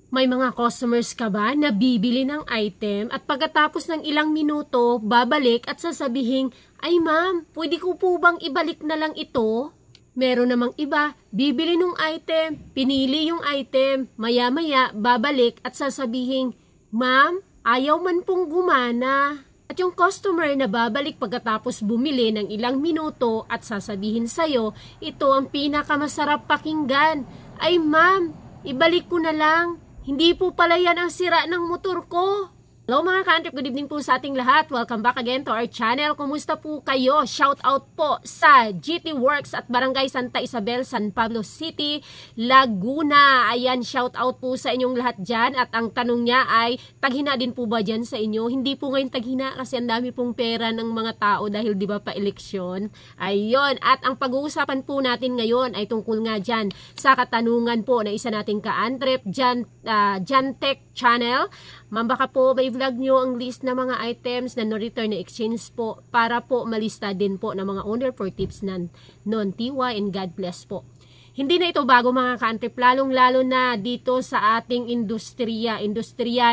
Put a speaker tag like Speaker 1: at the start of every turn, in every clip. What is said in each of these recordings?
Speaker 1: May mga customers ka ba na bibili ng item at pagkatapos ng ilang minuto, babalik at sasabihin, "Ay ma'am, pwede ko po bang ibalik na lang ito?" Meron namang iba, bibili ng item, pinili yung item, maya-maya, babalik at sasabihin, "Ma'am, ayaw man pong gumana." At yung customer na babalik pagkatapos bumili ng ilang minuto at sasabihin sa'yo, ito ang pinakamasarap pakinggan. "Ay ma'am, ibalik ko na lang. Hindi po pala yan ang sira ng motor ko." Hello mga ka-antrip, good evening po sa ating lahat. Welcome back again to our channel. Kumusta po kayo? Shout out po sa GT Works at Barangay Santa Isabel, San Pablo City, Laguna. Ayan, shout out po sa inyong lahat dyan. At ang tanong niya ay, taghina din po ba dyan sa inyo? Hindi po ngayon taghina kasi ang dami pong pera ng mga tao dahil di ba pa eleksyon. Ayun, at ang pag-uusapan po natin ngayon ay tungkol nga dyan sa katanungan po na isa nating ka-antrip, Jan Tech Channel. Ma'am, baka po may vlog nyo ang list na mga items na no-return na exchange po para po malista din po ng mga owner for tips ng non-TY and God bless po. Hindi na ito bago mga ka-antrip, lalong-lalo na dito sa ating industriya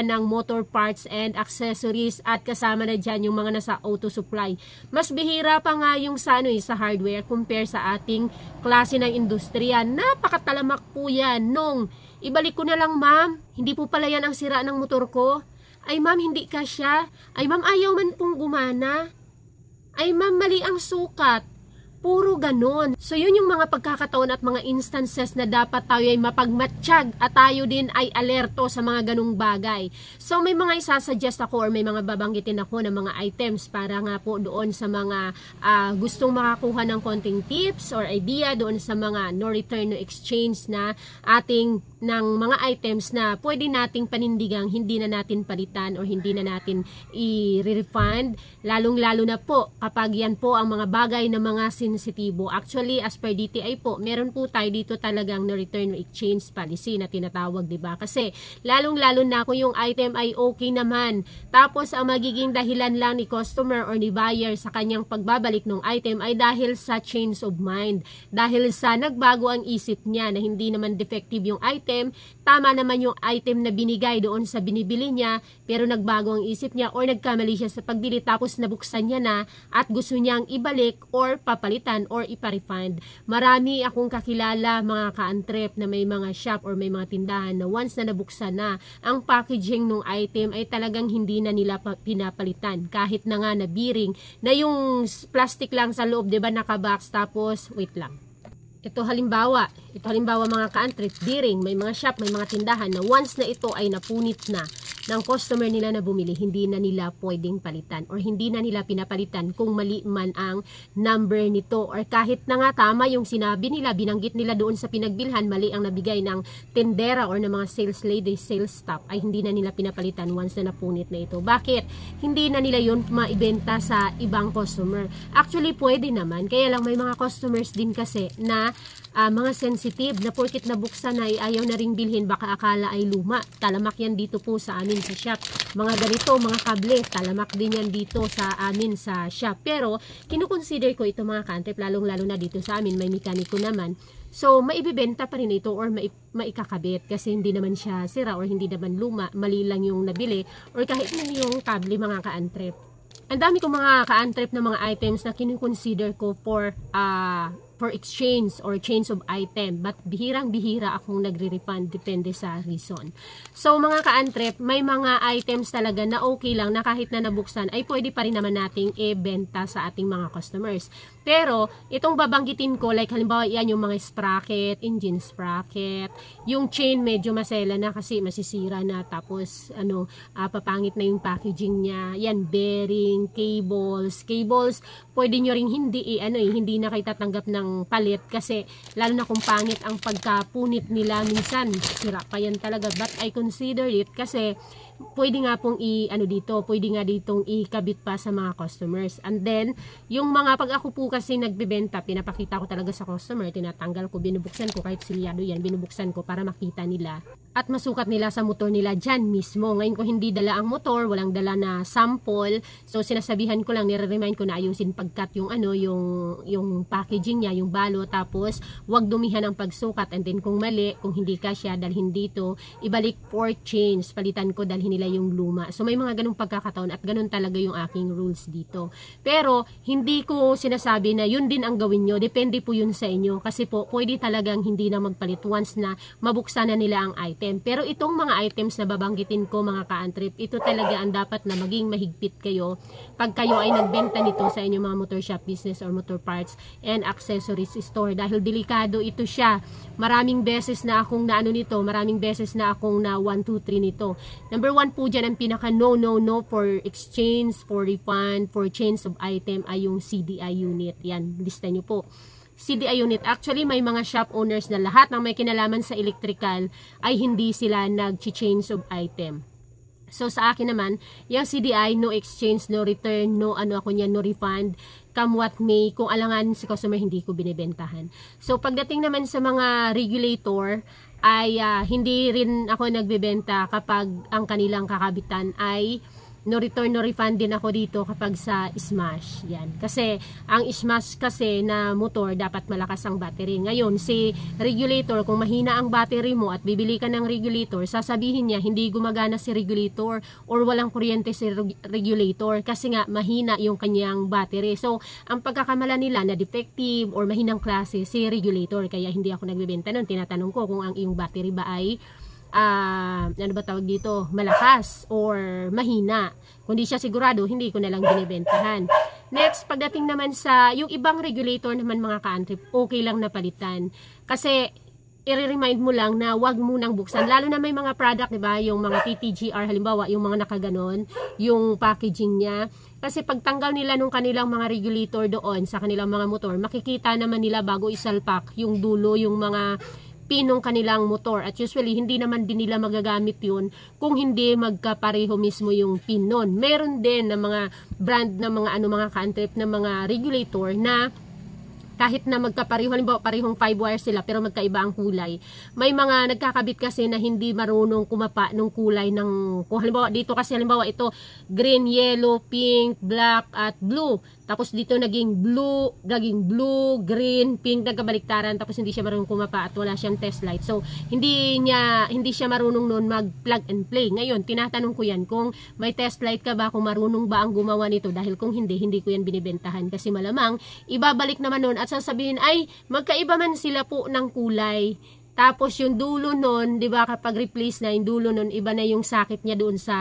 Speaker 1: ng motor parts and accessories at kasama na dyan yung mga nasa auto supply. Mas bihira pa nga yung sa hardware compare sa ating klase ng industriya. Napakatalamak po yan nung ibalik ko na lang ma'am, hindi po pala yan ang sira ng motor ko. Ay ma'am, hindi kasya. Ay ma'am, ayaw man pong gumana. Ay ma'am, mali ang sukat. Puro ganon. So yun yung mga pagkakataon at mga instances na dapat tayo ay mapagmatsyag at tayo din ay alerto sa mga ganong bagay. So may mga isasuggest ako or may mga babanggitin ako ng mga items para nga po doon sa mga gustong makakuha ng konting tips or idea doon sa mga no return no exchange na ating ng mga items na pwede nating panindigang hindi na natin palitan or hindi na natin i-refund, lalong-lalo na po kapag yan po ang mga bagay na mga sensitibo. Actually, as per DTI po, meron po tayo dito talagang no return no exchange policy na tinatawag, diba? Kasi lalong-lalo na kung yung item ay okay naman, tapos ang magiging dahilan lang ni customer or ni buyer sa kanyang pagbabalik ng item ay dahil sa change of mind, dahil sa nagbago ang isip niya na hindi naman defective yung item, tama naman yung item na binigay doon sa binibili niya, pero nagbago ang isip niya or nagkamali siya sa pagbili tapos nabuksan niya na at gusto niyang ibalik or papalitan or ipa-refund. Marami akong kakilala mga ka-antrip na may mga shop or may mga tindahan na once na nabuksan na ang packaging ng item ay talagang hindi na nila pinapalitan. Kahit na nga nabiring na yung plastic lang sa loob, diba, nakabox, tapos wait lang. Ito halimbawa mga ka-antrip, biring, may mga shop, may mga tindahan na once na ito ay napunit na ng customer nila na bumili, hindi na nila pwedeng palitan or hindi na nila pinapalitan kung mali man ang number nito or kahit na nga tama yung sinabi nila, binanggit nila doon sa pinagbilhan, mali ang nabigay ng tendera or ng mga sales lady, sales staff, ay hindi na nila pinapalitan once na napunit na ito. Bakit? Hindi na nila yun maibenta sa ibang customer. Actually, pwede naman. Kaya lang may mga customers din kasi na mga sensitive na porkit nabuksan na ay ayaw na ring bilhin, baka akala ay luma. Talamak yan dito po sa amin sa shop. Mga ganito, mga kable, talamak din yan dito sa amin sa shop. Pero kinukonsider ko ito mga ka-antrip, lalong-lalo na dito sa amin, may mekaniko naman. So, maibibenta pa rin ito or maikakabit kasi hindi naman siya sira or hindi naman luma, mali lang yung nabili or kahit na yung kable mga ka-antrip. Ang dami kong mga ka-antrip na mga items na kinukonsider ko for exchange or change of item, but bihirang-bihira akong nagre-refund, depende sa reason. So mga ka-antrip, may mga items talaga na okay lang na kahit na nabuksan ay pwede pa rin naman nating i-benta sa ating mga customers. Pero itong babanggitin ko, like halimbawa yan yung mga sprocket, engine sprocket, yung chain medyo masela na kasi masisira na, tapos papangit na yung packaging niya, yan, bearing, cables, pwede nyo ring hindi hindi na kayo tatanggap ng palit kasi lalo na kung pangit ang pagkapunit nila, minsan sira pa yan talaga, but I consider it kasi pwede nga pong pwede nga ditong ikabit pa sa mga customers. And then yung mga pag ako po kasi nagbebenta, pinapakita ko talaga sa customer, tinatanggal ko, binubuksan ko, kahit silyado yan, binubuksan ko para makita nila at masukat nila sa motor nila dyan mismo. Ngayon ko hindi dala ang motor, walang dala na sample, so sinasabihan ko lang, nire-remind ko na ayusin pagkat yung yung packaging niya, yung balo, tapos wag dumihan ang pagsukat, and then kung mali, kung hindi kasya, dalhin dito, ibalik for change, palitan ko, dalhin nila yung luma. So may mga ganung pagkakataon at ganun talaga yung aking rules dito. Pero hindi ko sinasabi na yun din ang gawin nyo, depende po yun sa inyo, kasi po pwede talagang hindi na magpalit once na mabuksan na nila ang item. Pero itong mga items na babanggitin ko mga ka-antrip, ito talaga ang dapat na maging mahigpit kayo pag kayo ay nagbenta nito sa inyong mga motor shop business or motor parts and accessories store, dahil delikado ito siya. Maraming beses na akong naano nito, maraming beses na akong na 1, 2, 3 nito. Number 1 po dyan, ang pinaka no for exchange, for refund, for change of item ay yung CDI unit. Yan, lista nyo po. CDI unit. Actually, may mga shop owners na lahat ng may kinalaman sa electrical ay hindi sila nag-change of item. So, sa akin naman, yung CDI, no exchange, no return, no no refund, come what may, kung alangan si customer, hindi ko binibentahan. So, pagdating naman sa mga regulator, ay hindi rin ako nagbebenta kapag ang kanilang kakabitan ay no return, no refund din ako dito kapag sa Smash. Yan. Kasi, ang Smash kasi na motor, dapat malakas ang battery. Ngayon, si regulator, kung mahina ang battery mo at bibili ka ng regulator, sasabihin niya, hindi gumagana si regulator or walang kuryente si regulator kasi nga, mahina yung kanyang battery. So, ang pagkakamala nila na defective or mahinang klase, si regulator. Kaya hindi ako nagbebenta nun. Tinatanong ko kung ang iyong battery ba ay ano ba tawag dito, malakas or mahina. Kung di siya sigurado, hindi ko na lang binibentahan. Next, pagdating naman sa yung ibang regulator naman mga ka-antrip, okay lang na palitan. Kasi i-remind mo lang na wag munang buksan. Lalo na may mga product, diba? Yung mga TTGR, halimbawa, yung mga nakaganon, yung packaging niya. Kasi pagtanggal nila nung kanilang mga regulator doon sa kanilang mga motor, makikita naman nila bago isalpak yung dulo, yung mga pinong kanilang motor, at usually hindi naman din nila magagamit yun kung hindi magkapareho mismo yung pin nun. Meron din na mga brand na mga ka-antrip na mga regulator na kahit na magkapareho, halimbawa parehong 5 wires sila pero magkaiba ang kulay. May mga nagkakabit kasi na hindi marunong kumapa ng kulay ng, kung halimbawa dito kasi halimbawa ito green, yellow, pink, black at blue. Tapos dito naging blue, green, pink, nagkabaliktaran, tapos hindi siya marunong kumapa at wala siyang test light. So, hindi siya marunong noon mag-plug and play. Ngayon, tinatanong ko yan kung may test light ka ba, kung marunong ba ang gumawa nito, dahil kung hindi ko yan binibentahan. Kasi malamang, ibabalik naman noon at sasabihin, ay, magkaiba man sila po ng kulay. Tapos yung dulo nun, 'di ba, kapag replace na yung dulo nun, iba na yung sakit niya doon sa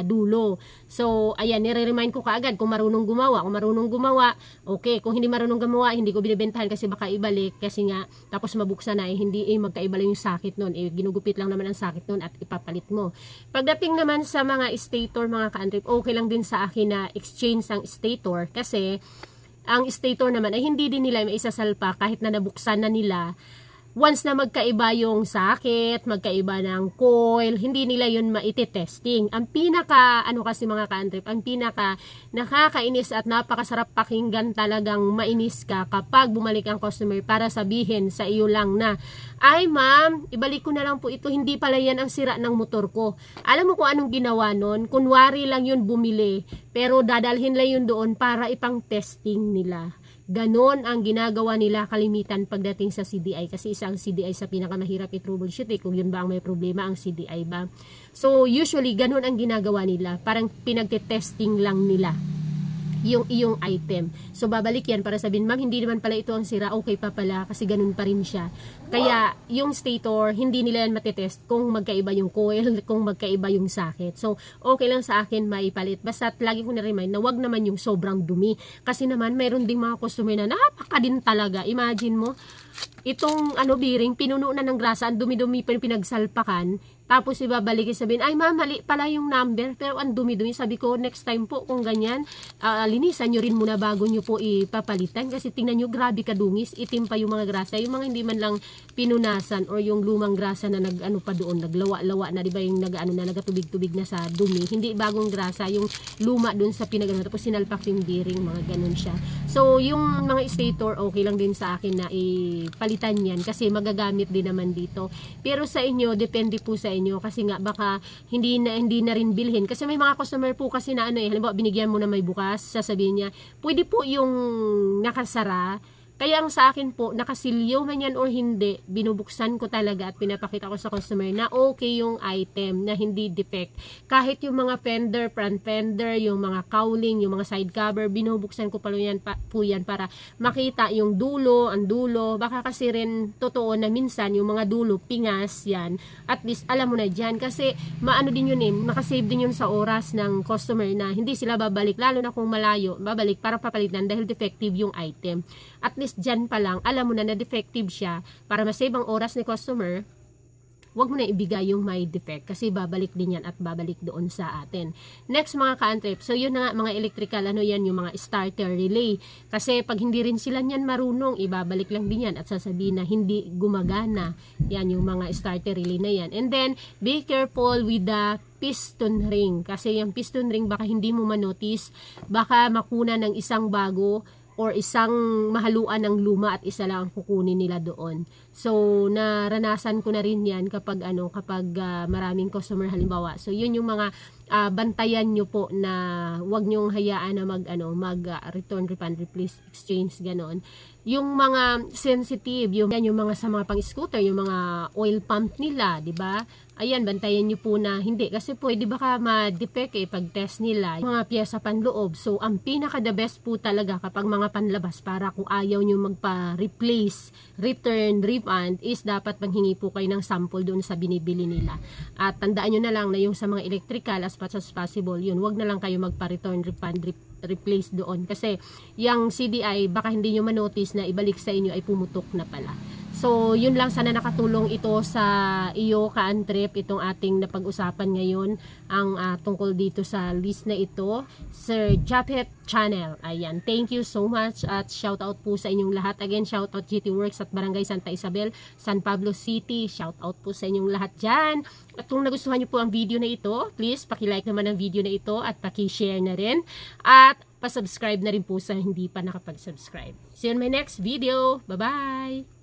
Speaker 1: dulo. So, ayan, nire-remind ko kaagad kung marunong gumawa. Kung marunong gumawa, okay. Kung hindi marunong gumawa, hindi ko binibentahan kasi baka ibalik kasi nga tapos mabuksan na hindi magkaiba lang yung sakit nun. Ginugupit lang naman ang sakit nun at ipapalit mo. Pagdating naman sa mga stator, mga ka-antrip, okay lang din sa akin na exchange ang stator kasi ang stator naman ay hindi din nila maisasalpa kahit na nabuksan na nila. Once na magkaiba yung sakit, magkaiba ng coil, hindi nila yun maiti-testing. Ang pinaka, kasi mga ka-antrip, ang pinaka nakakainis at napakasarap pakinggan, talagang mainis ka kapag bumalik ang customer para sabihin sa iyo lang na, ay ma'am, ibalik ko na lang po ito, hindi pala yan ang sira ng motor ko. Alam mo kung anong ginawa nun? Kunwari lang yun bumili, pero dadalhin lang yun doon para ipang testing nila. Ganon ang ginagawa nila kalimitan pagdating sa CDI. Kasi isang CDI sa pinakamahirap i-troubleshoot kung yun ba ang may problema, ang CDI ba. So usually ganon ang ginagawa nila. Parang pinagte-testing lang nila yung iyong item. So babalik yan para sabihin, ma'am, hindi naman pala ito ang sira, okay pa pala kasi ganun pa rin siya. Kaya yung stator, hindi nila yan matitest kung magkaiba yung coil, kung magkaiba yung sakit. So okay lang sa akin maipalit. Basta lagi ko na-remind na wag naman yung sobrang dumi. Kasi naman mayroon ding mga customer na napakadin talaga. Imagine mo, itong bearing, pinuno na ng grasa, ang dumi-dumi pa yung pinagsalpakan, Tapos ibabalik sabihin, ay ma'am, mali pala yung number, pero ang dumi-dumi. Sabi ko, next time po kung ganyan, linisan nyo rin muna bago nyo po ipapalitan. Kasi tingnan nyo, grabe kadungis, itim pa yung mga grasa. Yung mga hindi man lang pinunasan or yung lumang grasa na nag-ano pa doon, naglawa-lawa na, di ba yung nag-ano na, nagatubig-tubig na sa dumi. Hindi bagong grasa, yung luma doon sa pinagano. Tapos sinalpak yung bearing, mga ganun siya. So, yung mga stator, okay lang din sa akin na ipalitan yan kasi magagamit din naman dito. Pero sa inyo, depende po sa inyo kasi nga baka hindi na rin bilhin. Kasi may mga customer po kasi na halimbawa binigyan mo na may bukas, sasabihin niya, pwede po yung nakasara. Kaya ang sa akin po, nakasilyo man yan or hindi, binubuksan ko talaga at pinapakita ko sa customer na okay yung item, na hindi defect. Kahit yung mga fender, front fender, yung mga cowling, yung mga side cover, binubuksan ko po yan para makita yung dulo, ang dulo. Baka kasi rin totoo na minsan yung mga dulo, pingas yan. At least alam mo na dyan. Kasi maano din yun nakasave din yun sa oras ng customer na hindi sila babalik, lalo na kung malayo, babalik para papalitan dahil defective yung item. At least dyan pa lang, alam mo na defective siya, para masave ang oras ni customer, wag mo na ibigay yung may defect kasi babalik din yan at babalik doon sa atin. Next mga ka-antrip, so yun na nga mga electrical, yan yung mga starter relay. Kasi pag hindi rin sila yan marunong, ibabalik lang din yan at sasabihin na hindi gumagana. Yan yung mga starter relay na yan. And then, be careful with the piston ring. Kasi yung piston ring baka hindi mo manotice, baka makuna ng isang bago or isang mahaluan ng luma at isa lang ang kukunin nila doon. So, naranasan ko na rin yan kapag maraming customer halimbawa. So, yun yung mga bantayan nyo po na wag nyong hayaan na return, refund, replace, exchange, ganon. Yung mga sensitive, yung mga sa mga pang-scooter, yung mga oil pump nila, di ba? Ayan, bantayan nyo po na hindi. Kasi pwede baka ma-defect pag test nila. Mga piyesa panloob. So, ang pinaka-the best po talaga kapag mga panlabas para kung ayaw nyo magpa-replace, return, refund, is dapat manghingi po kayo ng sample doon sa binibili nila. At tandaan nyo na lang na yung sa mga electrical, as much as possible, yun, wag na lang kayo magpa-return, refund, replace doon. Kasi yung CDI, baka hindi nyo manotice na ibalik sa inyo ay pumutok na pala. So, yun lang, sana nakatulong ito sa iyo, ka-antrip, itong ating napag-usapan ngayon, ang tungkol dito sa list na ito, Sir Japet Channel. Ayan, thank you so much at shout out po sa inyong lahat. Again, shout out GT Works at Barangay Santa Isabel, San Pablo City. Shout out po sa inyong lahat dyan. At kung nagustuhan niyo po ang video na ito, please paki-like naman ang video na ito at paki-share na rin. At pa-subscribe na rin po sa hindi pa nakapag-subscribe. See you in my next video. Bye-bye!